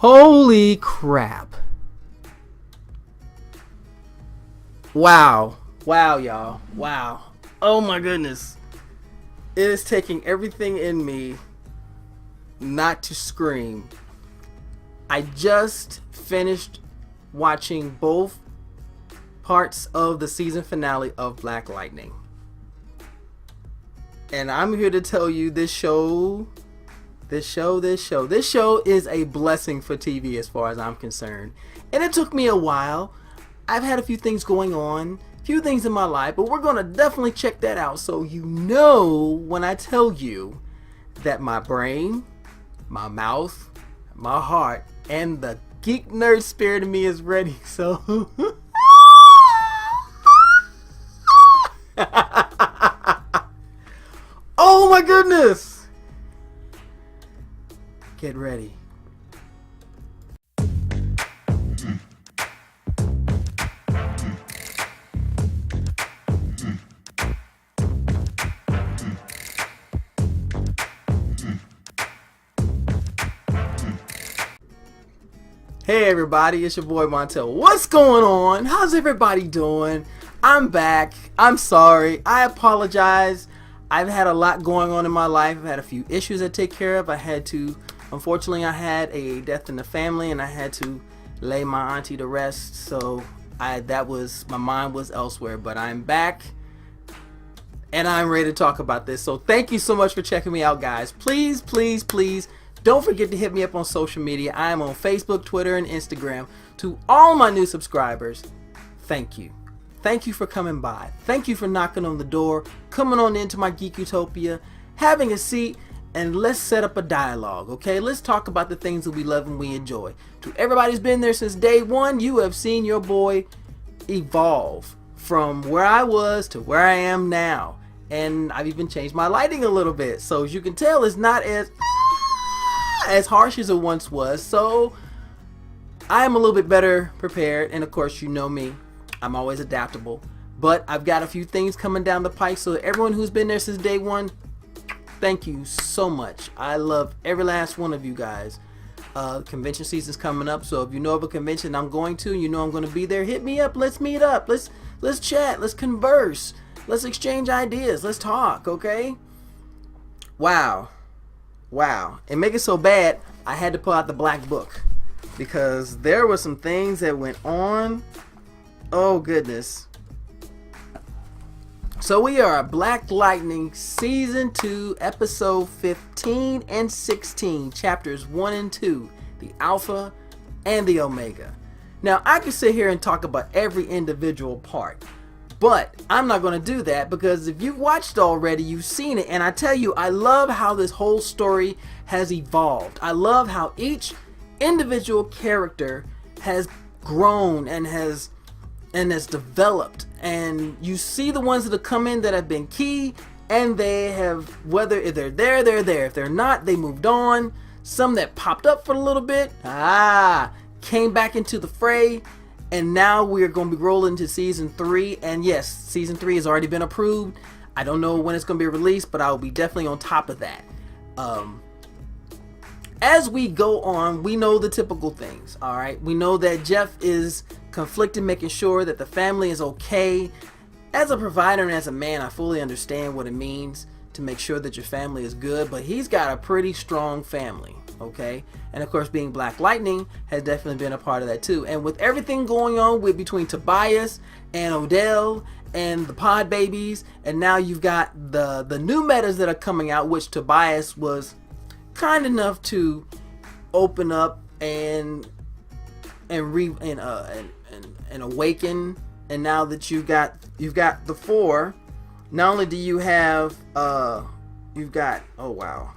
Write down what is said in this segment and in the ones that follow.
Holy crap. Wow. Wow, y'all. Wow. Oh my goodness. It is taking everything in me not to scream. I just finished watching both parts of the season finale of Black Lightning. And I'm here to tell you this show is a blessing for TV as far as I'm concerned. And it took me a while. I've had a few things going on, a few things in my life, but we're going to definitely check that out so you know when I tell you that my brain, my mouth, my heart, and the geek nerd spirit in me is ready. So oh my goodness! Get ready. Hey everybody, it's your boy Montel. What's going on? How's everybody doing? I'm back. I'm sorry. I apologize. I've had a lot going on in my life. I've had a few issues to take care of. Unfortunately, I had a death in the family and I had to lay my auntie to rest. So my mind was elsewhere, but I'm back and I'm ready to talk about this. So thank you so much for checking me out, guys. Please, please, please don't forget to hit me up on social media. I am on Facebook, Twitter, and Instagram. To all my new subscribers, thank you. Thank you for coming by. Thank you for knocking on the door, coming on into my Geek Utopia, having a seat, and let's set up a dialogue, okay? Let's talk about the things that we love and we enjoy. To everybody who's been there since day one, you have seen your boy evolve from where I was to where I am now. And I've even changed my lighting a little bit. So as you can tell, it's not as harsh as it once was. So I am a little bit better prepared. And of course, you know me. I'm always adaptable, but I've got a few things coming down the pike. So everyone who's been there since day one, thank you so much. I love every last one of you guys. Convention season's coming up, so if you know of a convention I'm going to, you know I'm going to be there, hit me up. Let's meet up. Let's chat. Let's converse. Let's exchange ideas. Let's talk. Okay. Wow. And make it so bad, I had to pull out the black book because there were some things that went on. Oh goodness. So we are at Black Lightning Season 2, Episode 15 and 16, Chapters 1 and 2, the Alpha and the Omega. Now I could sit here and talk about every individual part, but I'm not going to do that because if you've watched already, you've seen it, and I tell you, I love how this whole story has evolved. I love how each individual character has grown and has developed, and you see the ones that have come in that have been key, and they have, whether if they're there, they're there. If they're not, they moved on. Some that popped up for a little bit, came back into the fray, and now we're going to be rolling to Season 3, and yes, Season 3 has already been approved. I don't know when it's going to be released, but I'll be definitely on top of that. As we go on, we know the typical things, all right? We know that Jeff is conflicted, making sure that the family is okay. As a provider and as a man, I fully understand what it means to make sure that your family is good, but he's got a pretty strong family, okay? And of course, being Black Lightning has definitely been a part of that too. And with everything going on between Tobias and Odell and the Pod Babies, and now you've got the new metas that are coming out, which Tobias was kind enough to open up and awaken. And now that you've got the four, not only do you have you've got, oh wow,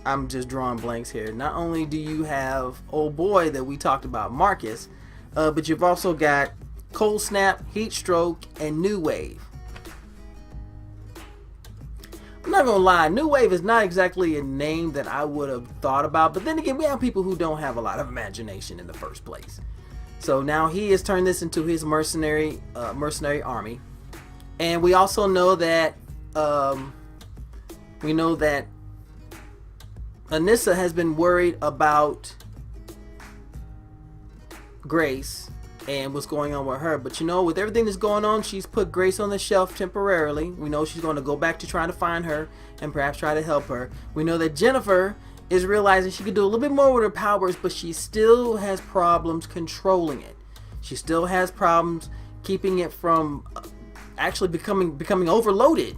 I'm just drawing blanks here. Not only do you have old boy that we talked about, Marcus, but you've also got Cold Snap, Heat Stroke, and New Wave. I'm not gonna lie, New Wave is not exactly a name that I would have thought about, but then again, we have people who don't have a lot of imagination in the first place. So now he has turned this into his mercenary army, and we also know that Anissa has been worried about Grace and what's going on with her. But you know, with everything that's going on, she's put Grace on the shelf temporarily. We know she's going to go back to trying to find her and perhaps try to help her. We know that Jennifer is realizing she could do a little bit more with her powers, but she still has problems controlling it. She still has problems keeping it from actually becoming overloaded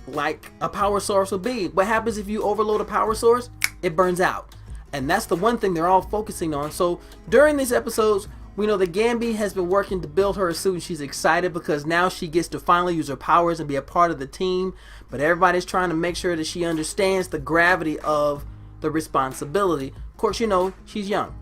like a power source would be. What happens if you overload a power source? It burns out. And that's the one thing they're all focusing on. So during these episodes, we know that Gambi has been working to build her a suit, and she's excited because now she gets to finally use her powers and be a part of the team. But everybody's trying to make sure that she understands the gravity of the responsibility. Of course, you know, she's young,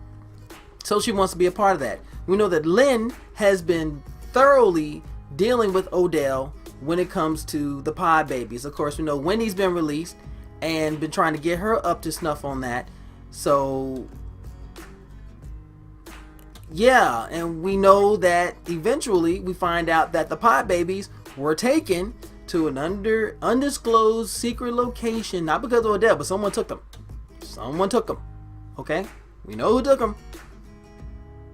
so she wants to be a part of that. We know that Lynn has been thoroughly dealing with Odell when it comes to the Pod Babies. Of course, we know Wendy's been released and been trying to get her up to snuff on that. So yeah, and we know that eventually we find out that the Pod Babies were taken to an undisclosed secret location, not because of Odell, but someone took them. Someone took them. Okay? We know who took them.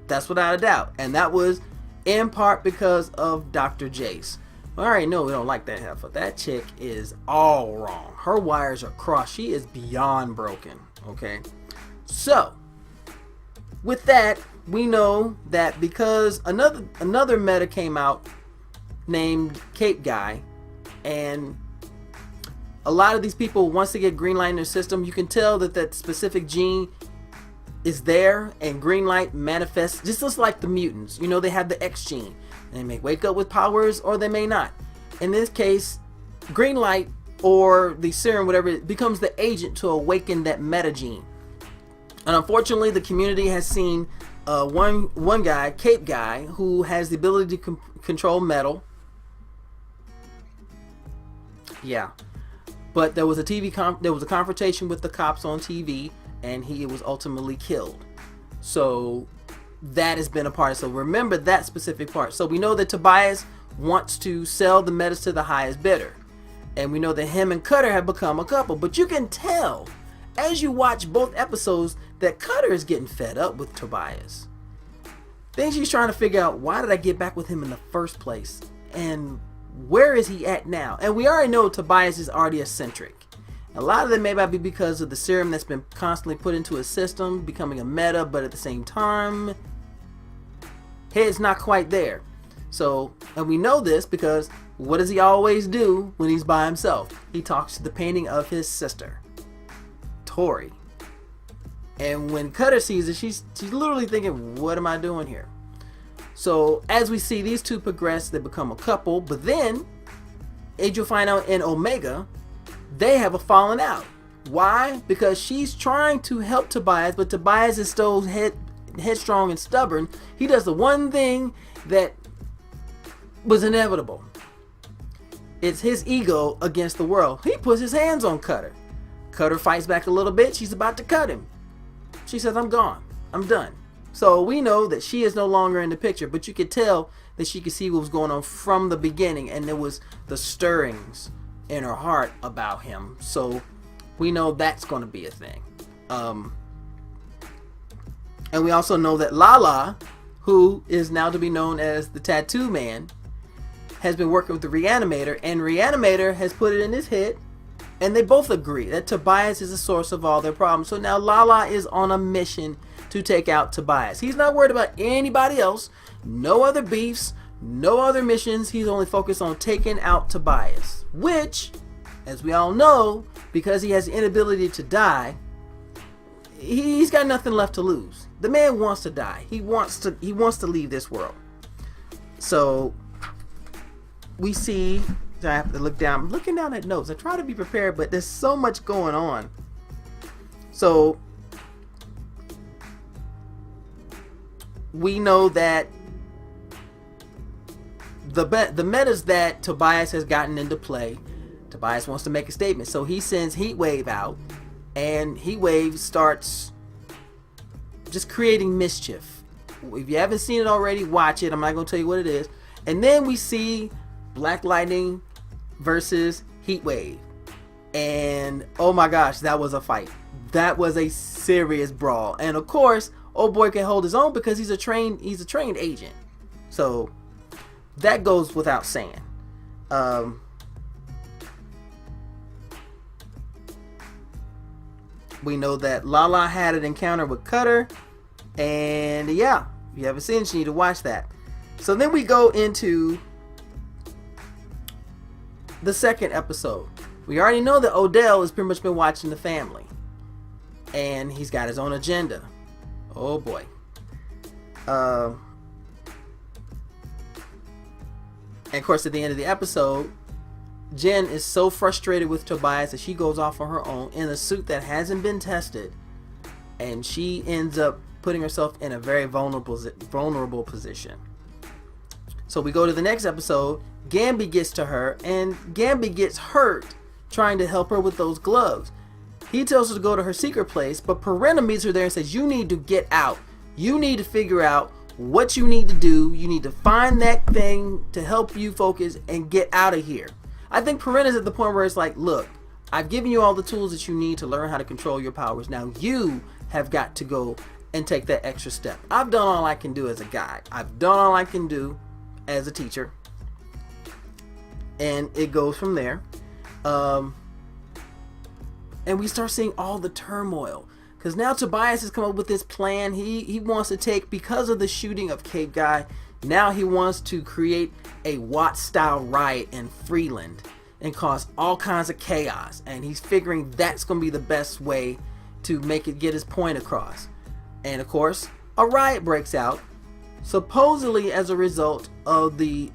That's without a doubt. And that was in part because of Dr. Jace. Alright, no, we don't like that heifer. That chick is all wrong. Her wires are crossed. She is beyond broken. Okay? So, with that, we know that because another meta came out named Cape Guy, and a lot of these people, once they get green light in their system, you can tell that that specific gene is there, and green light manifests just like the mutants. You know, they have the X gene. They may wake up with powers or they may not. In this case, green light or the serum, whatever, it becomes the agent to awaken that meta gene. And unfortunately, the community has seen one guy, Cape Guy, who has the ability to control metal. Yeah, but there was a there was a confrontation with the cops on TV, and he was ultimately killed. So that has been a part. So remember that specific part. So we know that Tobias wants to sell the metas to the highest bidder, and we know that him and Cutter have become a couple. But you can tell as you watch both episodes that Cutter is getting fed up with Tobias. Then she's trying to figure out, why did I get back with him in the first place, and where is he at now? And we already know Tobias is already eccentric. A lot of them may not be because of the serum that's been constantly put into his system, becoming a meta, but at the same time, head's not quite there. So, and we know this because what does he always do when he's by himself? He talks to the painting of his sister, Tori. And when Cutter sees it, she's literally thinking, what am I doing here? So as we see these two progress, they become a couple. But then, as you'll find out in Omega, they have a falling out. Why? Because she's trying to help Tobias, but Tobias is so headstrong and stubborn. He does the one thing that was inevitable. It's his ego against the world. He puts his hands on Cutter. Cutter fights back a little bit. She's about to cut him. She says, I'm gone. I'm done. So we know that she is no longer in the picture, but you could tell that she could see what was going on from the beginning, and there was the stirrings in her heart about him. So we know that's going to be a thing. And we also know that Lala, who is now to be known as the Tattoo Man, has been working with the Reanimator, and Reanimator has put it in his head, and they both agree that Tobias is the source of all their problems. So now Lala is on a mission to take out Tobias. He's not worried about anybody else, no other beefs, no other missions. He's only focused on taking out Tobias, which, as we all know, because he has the inability to die, he's got nothing left to lose. The man wants to die. He wants to leave this world. So we see, I have to look down. I'm looking down at notes. I try to be prepared, but there's so much going on. So we know that the metas that Tobias has gotten into play, Tobias wants to make a statement. So he sends Heatwave out, and Heatwave starts just creating mischief. If you haven't seen it already, watch it. I'm not going to tell you what it is. And then we see Black Lightning versus Heatwave. And oh my gosh, that was a fight. That was a serious brawl. And of course, old boy can hold his own because he's a trained agent. So that goes without saying. We know that Lala had an encounter with Cutter, and yeah, if you haven't seen it, you need to watch that. So then we go into the second episode. We already know that Odell has pretty much been watching the family, and he's got his own agenda. Oh boy. And of course, at the end of the episode, Jen is so frustrated with Tobias that she goes off on her own in a suit that hasn't been tested, and she ends up putting herself in a very vulnerable position. So we go to the next episode. Gambi gets to her, and Gambi gets hurt trying to help her with those gloves. He tells her to go to her secret place, but Perena meets her there and says, you need to get out. You need to figure out what you need to do. You need to find that thing to help you focus and get out of here. I think Perena's at the point where it's like, look, I've given you all the tools that you need to learn how to control your powers. Now you have got to go and take that extra step. I've done all I can do as a guy. I've done all I can do as a teacher. And it goes from there. And we start seeing all the turmoil. Because now Tobias has come up with this plan. He wants to take, because of the shooting of Cape Guy, now he wants to create a Watts-style riot in Freeland and cause all kinds of chaos. And he's figuring that's going to be the best way to get his point across. And of course, a riot breaks out, supposedly as a result of the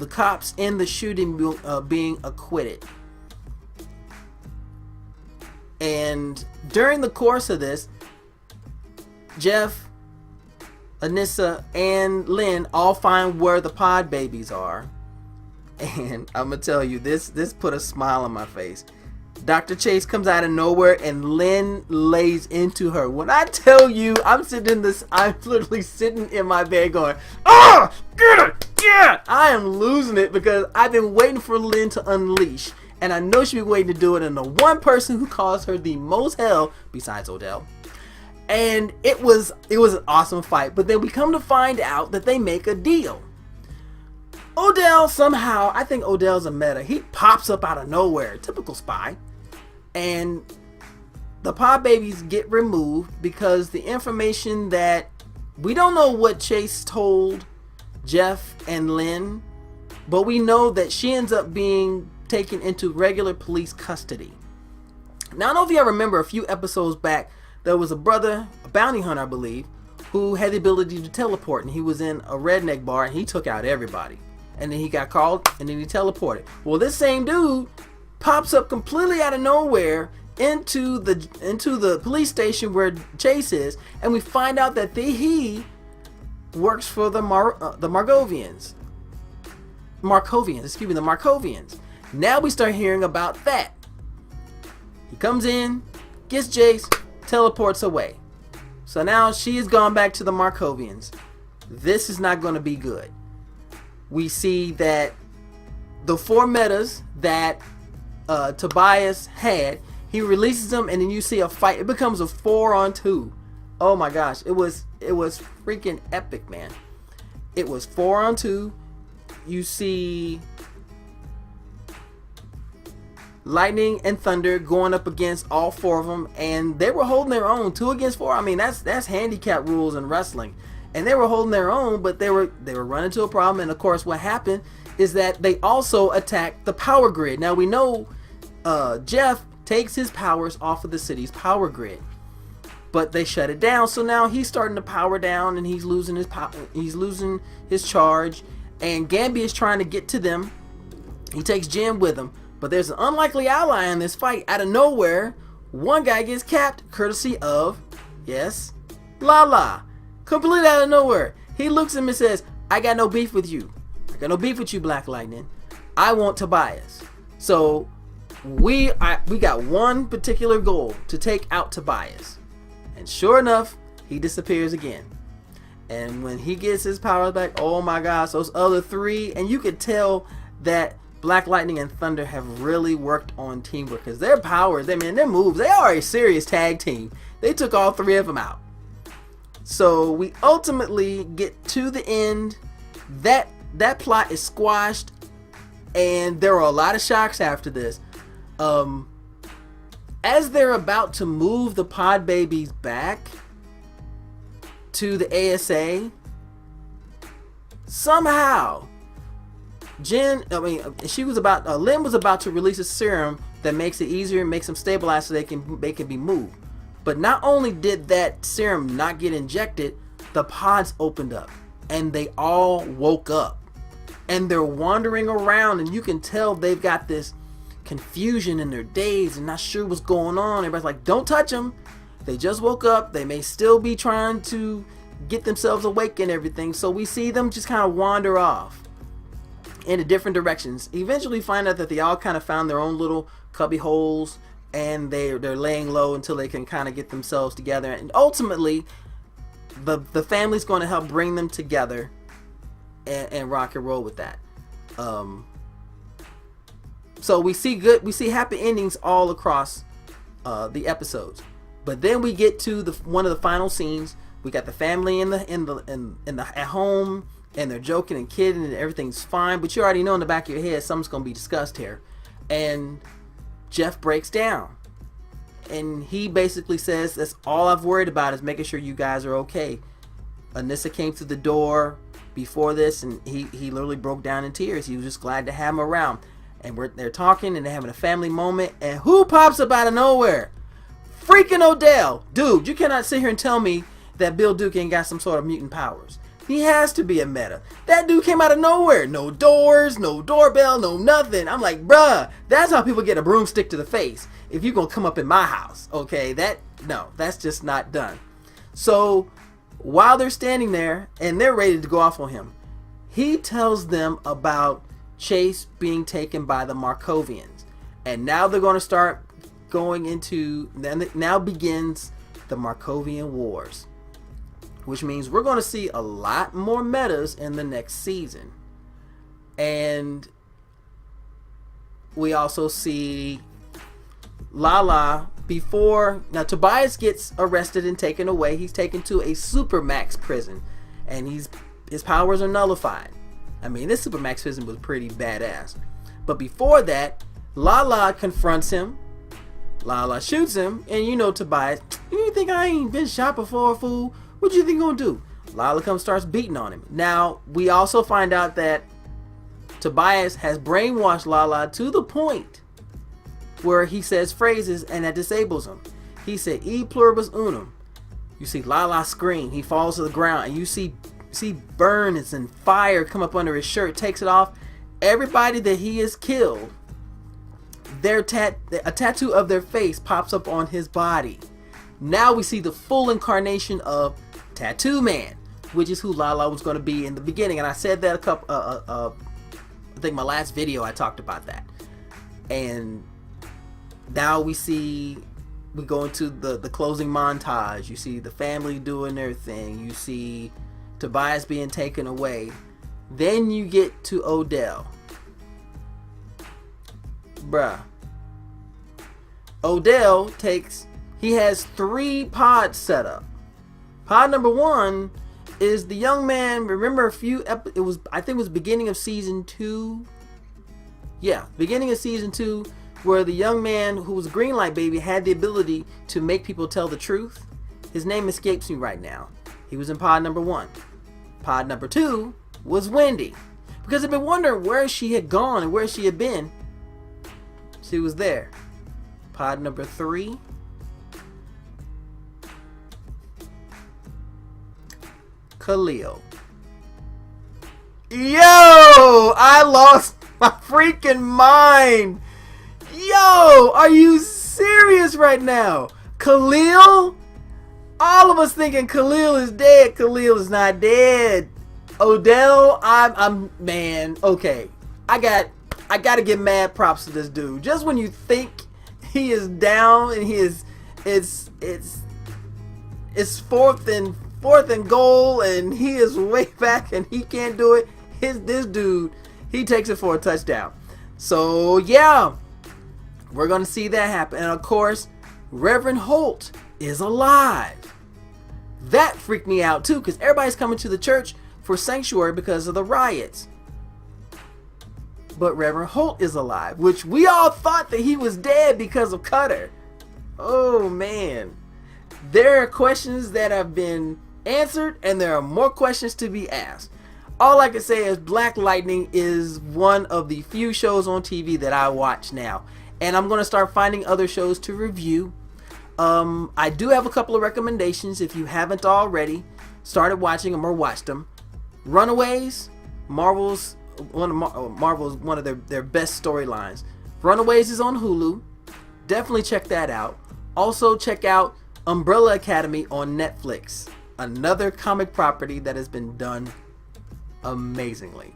cops in the shooting being acquitted. And during the course of this, Jeff, Anissa, and Lynn all find where the pod babies are. And I'm going to tell you, this put a smile on my face. Dr. Chase comes out of nowhere and Lynn lays into her. When I tell you, I'm literally sitting in my bed going, oh, get it, yeah! I am losing it because I've been waiting for Lynn to unleash. And I know she'll be waiting to do it. And the one person who caused her the most hell, besides Odell. And it was an awesome fight. But then we come to find out that they make a deal. Odell somehow, I think Odell's a meta. He pops up out of nowhere. Typical spy. And the pod babies get removed because the information that we don't know what Chase told Jeff and Lynn. But we know that she ends up being taken into regular police custody. Now, I don't know if you remember a few episodes back, there was a brother, a bounty hunter, I believe, who had the ability to teleport, and he was in a redneck bar and he took out everybody. And then he got called and then he teleported. Well, this same dude pops up completely out of nowhere into the police station where Chase is, and we find out that he works for the Markovians. Now we start hearing about that. He comes in, gets Jace, teleports away. So now she has gone back to the Markovians. This is not going to be good. We see that the 4 metas that Tobias had, he releases them, and then you see a fight. It becomes a 4-on-2. Oh my gosh, it was freaking epic, man. It was 4-on-2. You see Lightning and Thunder going up against all 4 of them, and they were holding their own. 2 against 4. I mean, that's handicap rules in wrestling, and they were holding their own, but they were running into a problem. And of course, what happened is that they also attacked the power grid. Now we know Jeff takes his powers off of the city's power grid, but they shut it down. So now he's starting to power down, and he's losing his power. He's losing his charge. And Gambi is trying to get to them. He takes Jim with him. But there's an unlikely ally in this fight. Out of nowhere, one guy gets capped, courtesy of, yes, Lala. Completely out of nowhere. He looks at him and says, I got no beef with you. I got no beef with you, Black Lightning. I want Tobias. So we got one particular goal, to take out Tobias. And sure enough, he disappears again. And when he gets his powers back, oh my gosh, those other 3, and you could tell that Black Lightning and Thunder have really worked on teamwork, because their powers, their moves, they are a serious tag team. They took all 3 of them out. So we ultimately get to the end. That plot is squashed, and there are a lot of shocks after this. As they're about to move the pod babies back to the ASA, somehow Lynn was about to release a serum that makes it easier and makes them stabilize so they can be moved. But not only did that serum not get injected, the pods opened up and they all woke up and they're wandering around, and you can tell they've got this confusion in their days and not sure what's going on. Everybody's like, don't touch them. They just woke up. They may still be trying to get themselves awake and everything. So we see them just kind of wander off into different directions. Eventually find out that they all kind of found their own little cubby holes, and they're laying low until they can kind of get themselves together. And ultimately, the family's going to help bring them together and rock and roll with that. So we see happy endings all across the episodes. But then we get to one of the final scenes. We got the family at home, and they're joking and kidding, and everything's fine. But you already know in the back of your head something's going to be discussed here. And Jeff breaks down, and he basically says, that's all I've worried about is making sure you guys are okay. Anissa came through the door before this, and he literally broke down in tears. He was just glad to have him around. And they're talking, and they're having a family moment, and who pops up out of nowhere? Freaking Odell. Dude, you cannot sit here and tell me that Bill Duke ain't got some sort of mutant powers. He has to be a meta. That dude came out of nowhere. No doors, no doorbell, no nothing. I'm like, bruh, that's how people get a broomstick to the face if you're gonna come up in my house. Okay, that's just not done. So while they're standing there and they're ready to go off on him, he tells them about Chase being taken by the Markovians. And now they're going to start going into, now begins the Markovian Wars, which means we're going to see a lot more metas in the next season. And we also see Lala now Tobias gets arrested and taken away. He's taken to a Supermax prison, and his powers are nullified. I mean, this Supermax prison was pretty badass. But before that, Lala confronts him. Lala shoots him, and you know Tobias, you think I ain't been shot before, fool? What do you think I'm gonna do? Lala starts beating on him. Now, we also find out that Tobias has brainwashed Lala to the point where he says phrases and that disables him. He said, E pluribus unum. You see Lala scream. He falls to the ground, and you see burns and fire come up under his shirt, takes it off. Everybody that he has killed, a tattoo of their face pops up on his body. Now we see the full incarnation of Tattoo Man, which is who Lala was going to be in the beginning. And I said that I think my last video I talked about that. And now we go into the closing montage. You see the family doing their thing. You see Tobias being taken away. Then you get to Odell. Bruh. Odell he has 3 pods set up. Pod number 1 is the young man. Remember I think it was beginning of season 2. Yeah, beginning of season 2, where the young man who was a green light baby had the ability to make people tell the truth. His name escapes me right now. He was in pod number 1. Pod number 2 was Wendy, because I've been wondering where she had gone and where she had been. She was there. Pod number 3, Khalil. Yo, I lost my freaking mind. Yo, are you serious right now? Khalil? All of us thinking Khalil is dead. Khalil is not dead. Odell, I'm man, okay. I gotta give mad props to this dude. Just when you think he is down and it's fourth and goal and he is way back and he can't do it, this dude, he takes it for a touchdown. So yeah, we're gonna see that happen. And of course, Reverend Holt is alive. That freaked me out too, because everybody's coming to the church for sanctuary because of the riots. But Reverend Holt is alive, which we all thought that he was dead because of Cutter. Oh man. There are questions that have been answered, and there are more questions to be asked. All I can say is Black Lightning is one of the few shows on TV that I watch now, and I'm going to start finding other shows to review. I do have a couple of recommendations if you haven't already started watching them or watched them. Runaways, Marvel's one of their best storylines. Runaways is on Hulu. Definitely check that out. Also check out Umbrella Academy on Netflix. Another comic property that has been done amazingly.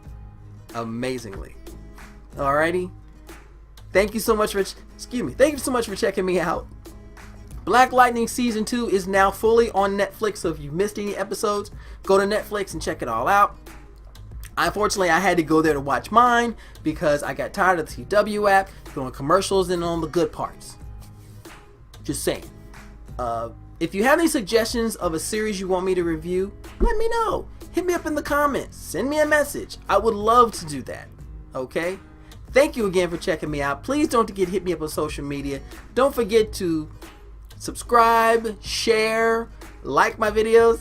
Alrighty. Thank you so much for checking me out. Black Lightning Season 2 is now fully on Netflix, so if you missed any episodes, go to Netflix and check it all out. Unfortunately, I had to go there to watch mine because I got tired of the CW app doing commercials and on the good parts. Just saying. If you have any suggestions of a series you want me to review, let me know. Hit me up in the comments. Send me a message. I would love to do that. Okay? Thank you again for checking me out. Please don't forget to hit me up on social media. Don't forget to subscribe, share, like my videos.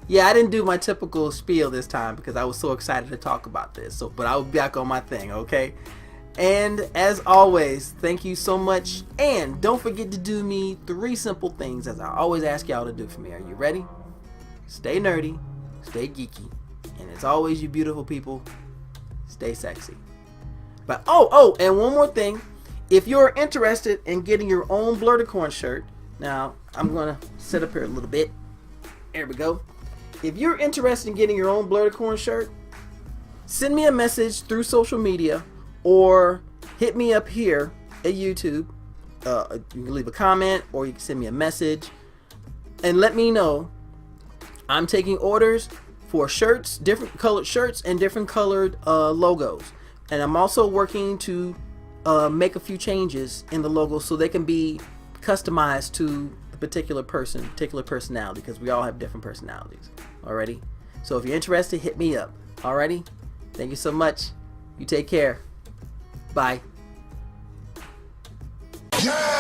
Yeah, I didn't do my typical spiel this time because I was so excited to talk about this. But I will be back on my thing, okay? And as always, thank you so much. And don't forget to do me 3 simple things as I always ask y'all to do for me. Are you ready? Stay nerdy, stay geeky, and as always, you beautiful people, stay sexy. But and one more thing. If you're interested in getting your own Blurticorn shirt, now I'm gonna sit up here a little bit. There we go. If you're interested in getting your own Blurticorn shirt, send me a message through social media or hit me up here at YouTube. You can leave a comment or you can send me a message and let me know. I'm taking orders for shirts, different colored shirts and different colored logos. And I'm also working to make a few changes in the logo so they can be customized to the particular personality, because we all have different personalities. Alrighty? So if you're interested, hit me up. Alrighty? Thank you so much. You take care. Bye. Yeah!